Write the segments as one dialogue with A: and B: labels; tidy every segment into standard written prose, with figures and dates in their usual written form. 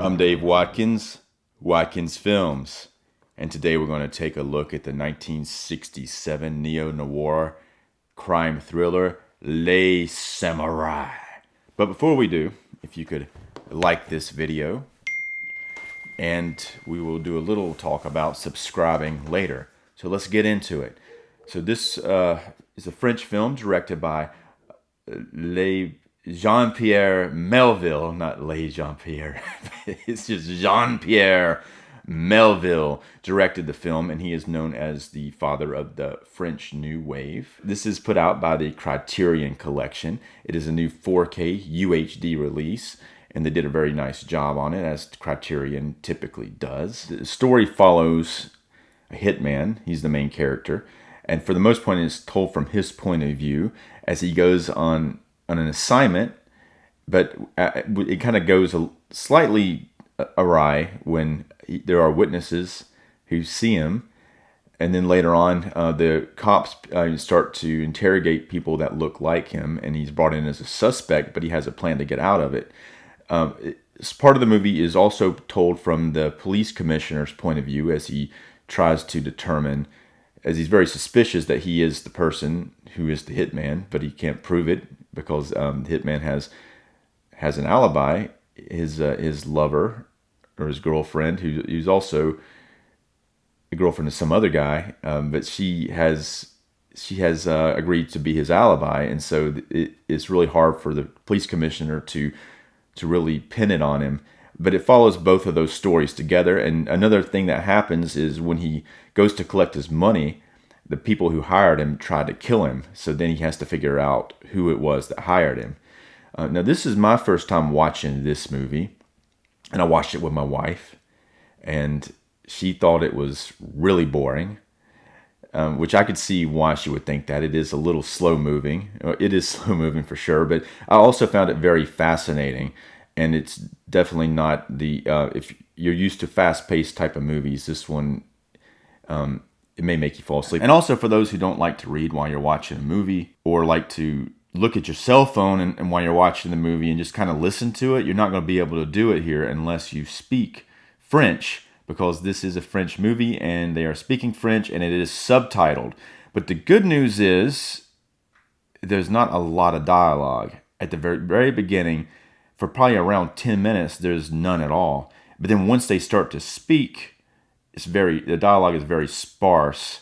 A: I'm Dave Watkins, Watkins Films, and today we're going to take a look at the 1967 neo-noir crime thriller, Les Samourai. But before we do, if you could like this video, and we will do a little talk about subscribing later. So let's get into it. So this is a French film directed by Jean-Pierre Melville, not Les Jean-Pierre. It's just Jean-Pierre Melville directed the film, and he is known as the father of the French New Wave. This is put out by the Criterion Collection. It is a new 4K UHD release, and they did a very nice job on it, as Criterion typically does. The story follows a hitman. He's the main character, and for the most part, it's told from his point of view as he goes on an assignment, but it kind of goes slightly awry when there are witnesses who see him, and then later on the cops start to interrogate people that look like him, and he's brought in as a suspect, but he has a plan to get out of it. Part of the movie is also told from the police commissioner's point of view as he tries to determine, as he's very suspicious that he is the person who is the hitman, but he can't prove it because the hitman has an alibi. His lover or his girlfriend, who's also a girlfriend of some other guy, but she has agreed to be his alibi, and so it's really hard for the police commissioner to really pin it on him. But it follows both of those stories together. And another thing that happens is when he goes to collect his money, the people who hired him tried to kill him. So then he has to figure out who it was that hired him. Now, this is my first time watching this movie, and I watched it with my wife, and she thought it was really boring, which I could see why she would think that. It is a little slow moving. It is slow moving for sure, but I also found it very fascinating. And it's definitely not the, if you're used to fast-paced type of movies, this one, it may make you fall asleep. And also for those who don't like to read while you're watching a movie, or like to look at your cell phone and while you're watching the movie and just kind of listen to it, you're not going to be able to do it here unless you speak French, because this is a French movie and they are speaking French and it is subtitled. But the good news is there's not a lot of dialogue. At the very, very beginning, for probably around 10 minutes, there's none at all. But then once they start to speak, the dialogue is very sparse,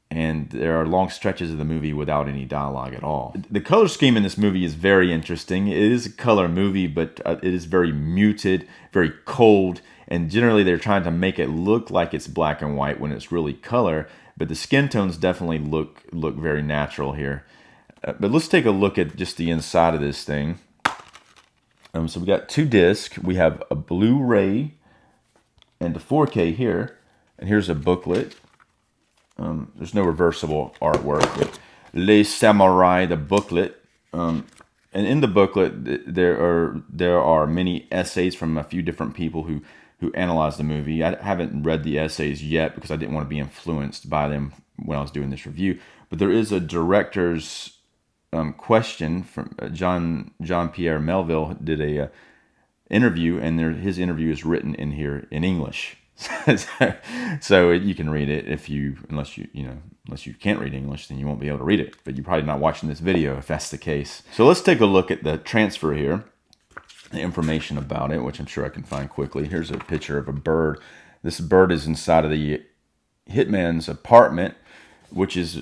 A: and there are long stretches of the movie without any dialogue at all. The color scheme in this movie is very interesting. It is a color movie, but it is very muted, very cold, and generally they're trying to make it look like it's black and white when it's really color, but the skin tones definitely look very natural here. But let's take a look at just the inside of this thing. So we got two discs. We have a Blu-ray and a 4K here. And here's a booklet. There's no reversible artwork, but Les Samourai, the booklet. And in the booklet, there are many essays from a few different people who analyzed the movie. I haven't read the essays yet because I didn't want to be influenced by them when I was doing this review. But there is a director's question from Jean-Pierre Melville did a interview, and his interview is written in here in English, so you can read it unless you can't read English, then you won't be able to read it. But you're probably not watching this video if that's the case. So let's take a look at the transfer here, the information about it, which I'm sure I can find quickly. Here's a picture of a bird. This bird is inside of the hitman's apartment, which is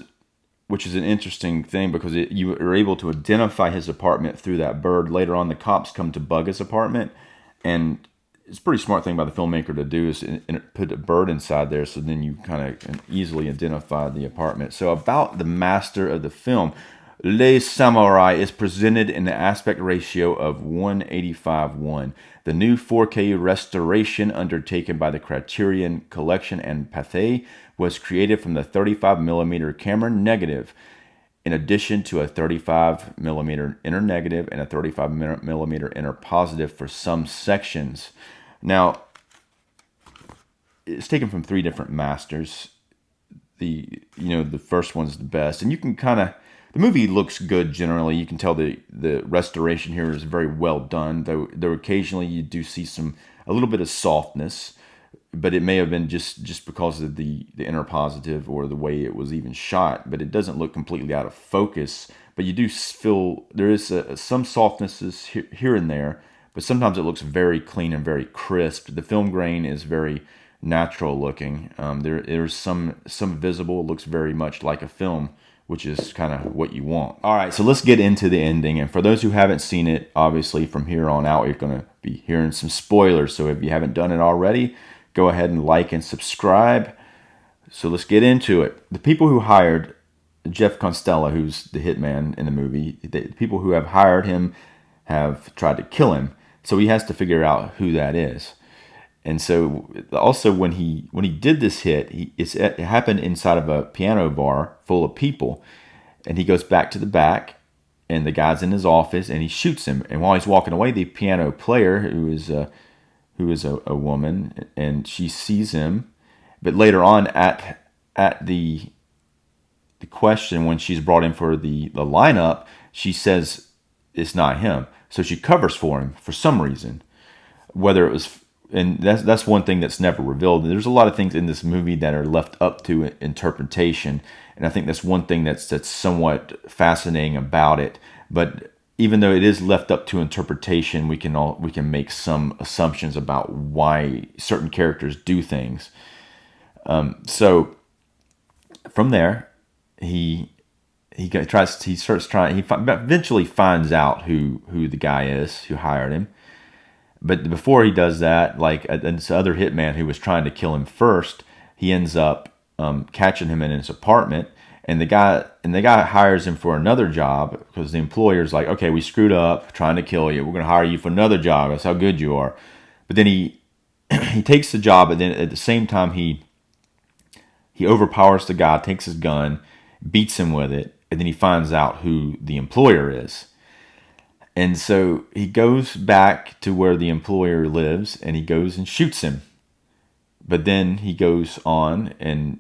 A: an interesting thing because you are able to identify his apartment through that bird. Later on, the cops come to bug his apartment, and it's a pretty smart thing by the filmmaker to do is put a bird inside there, so then you kind of can easily identify the apartment. So about the master of the film, Les Samourai is presented in the aspect ratio of 1:85:1. The new 4K restoration undertaken by the Criterion Collection and Pathé was created from the 35mm camera negative, in addition to a 35mm inner negative and a 35mm inner positive for some sections. Now, it's taken from 3 different masters. The first one's the best, and you can kind of The movie looks good generally. You can tell the restoration here is very well done. Though occasionally you do see a little bit of softness, but it may have been just because of the interpositive or the way it was even shot. But it doesn't look completely out of focus. But you do feel there is some softnesses here and there. But sometimes it looks very clean and very crisp. The film grain is very natural looking. There's some visible. It looks very much like a film, which is kind of what you want. All right, so let's get into the ending. And for those who haven't seen it, obviously from here on out, you're going to be hearing some spoilers. So if you haven't done it already, go ahead and like and subscribe. So let's get into it. The people who hired Jeff Constella, who's the hitman in the movie, the people who have hired him have tried to kill him. So he has to figure out who that is. And so also when he did this hit, it happened inside of a piano bar full of people. And he goes back to the back, and the guy's in his office, and he shoots him. And while he's walking away, the piano player, who is a woman, and she sees him. But later on at the question, when she's brought in for the lineup, she says it's not him. So she covers for him for some reason. Whether it was, and that's one thing that's never revealed. There's a lot of things in this movie that are left up to interpretation, and I think that's one thing that's somewhat fascinating about it. But even though it is left up to interpretation, we can make some assumptions about why certain characters do things. So from there, he eventually finds out who the guy is who hired him. But before he does that, like this other hitman who was trying to kill him first, he ends up catching him in his apartment, and the guy hires him for another job because the employer's like, okay, we screwed up trying to kill you. We're going to hire you for another job. That's how good you are. But then he takes the job, and then at the same time he overpowers the guy, takes his gun, beats him with it, and then he finds out who the employer is. And so he goes back to where the employer lives, and he goes and shoots him. But then he goes on, and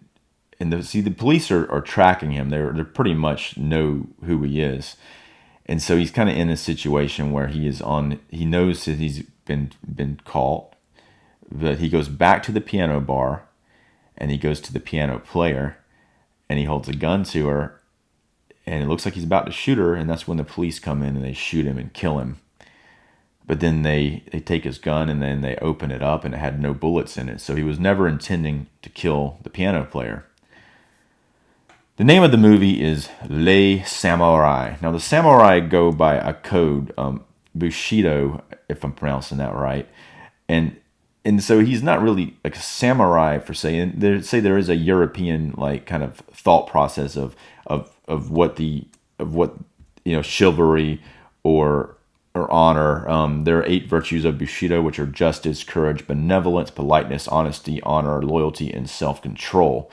A: the police are tracking him. They're pretty much know who he is. And so he's kind of in a situation where he knows that he's been caught. But he goes back to the piano bar, and he goes to the piano player, and he holds a gun to her, and it looks like he's about to shoot her, and that's when the police come in and they shoot him and kill him. But then they take his gun, and then they open it up, and it had no bullets in it. So he was never intending to kill the piano player. The name of the movie is Les Samourai. Now the samurai go by a code, Bushido, if I'm pronouncing that right. And so he's not really like a samurai per se. And there is a European like kind of thought process of what chivalry or honor. There are 8 virtues of Bushido, which are justice, courage, benevolence, politeness, honesty, honor, loyalty, and self-control.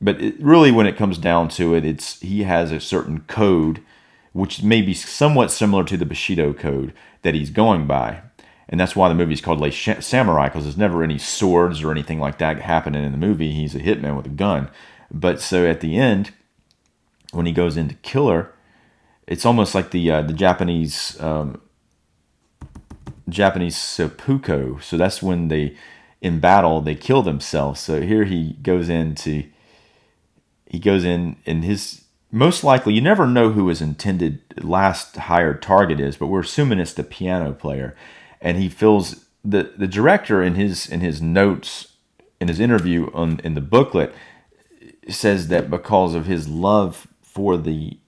A: But really, when it comes down to it, he has a certain code, which may be somewhat similar to the Bushido code that he's going by. And that's why the movie is called Les Samurai, because there's never any swords or anything like that happening in the movie. He's a hitman with a gun. But so at the end, when he goes in to kill her, it's almost like the Japanese seppuku. So that's when in battle, they kill themselves. So here he goes in and his, most likely, you never know who his intended last hired target is, but we're assuming it's the piano player. And he feels the director in his notes, in his interview in the booklet, says that because of his love for the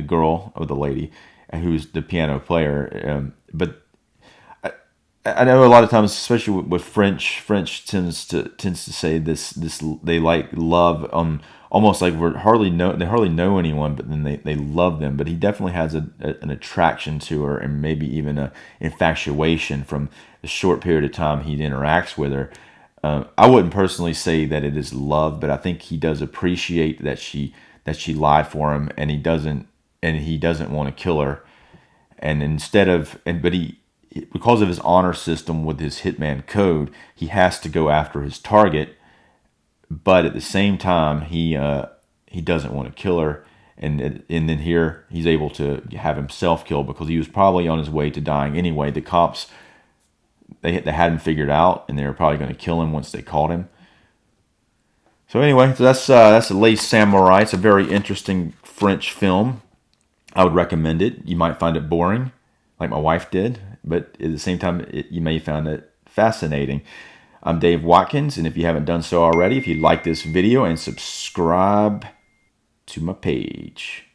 A: girl or the lady who's the piano player, but I know a lot of times, especially with French tends to say this they like love almost like they hardly know anyone, but then they love them. But he definitely has an attraction to her, and maybe even an infatuation from the short period of time he interacts with her. I wouldn't personally say that it is love, but I think he does appreciate that she lied for him, and he doesn't want to kill her. And because of his honor system with his hitman code, he has to go after his target. But at the same time, he he doesn't want to kill her. And then here he's able to have himself killed because he was probably on his way to dying anyway. The cops, they had him figured out, and they were probably going to kill him once they caught him. So anyway, so that's Les Samourai. It's a very interesting French film. I would recommend it. You might find it boring, like my wife did, but at the same time, you may find it fascinating. I'm Dave Watkins, and if you haven't done so already, if you'd like this video, and subscribe to my page.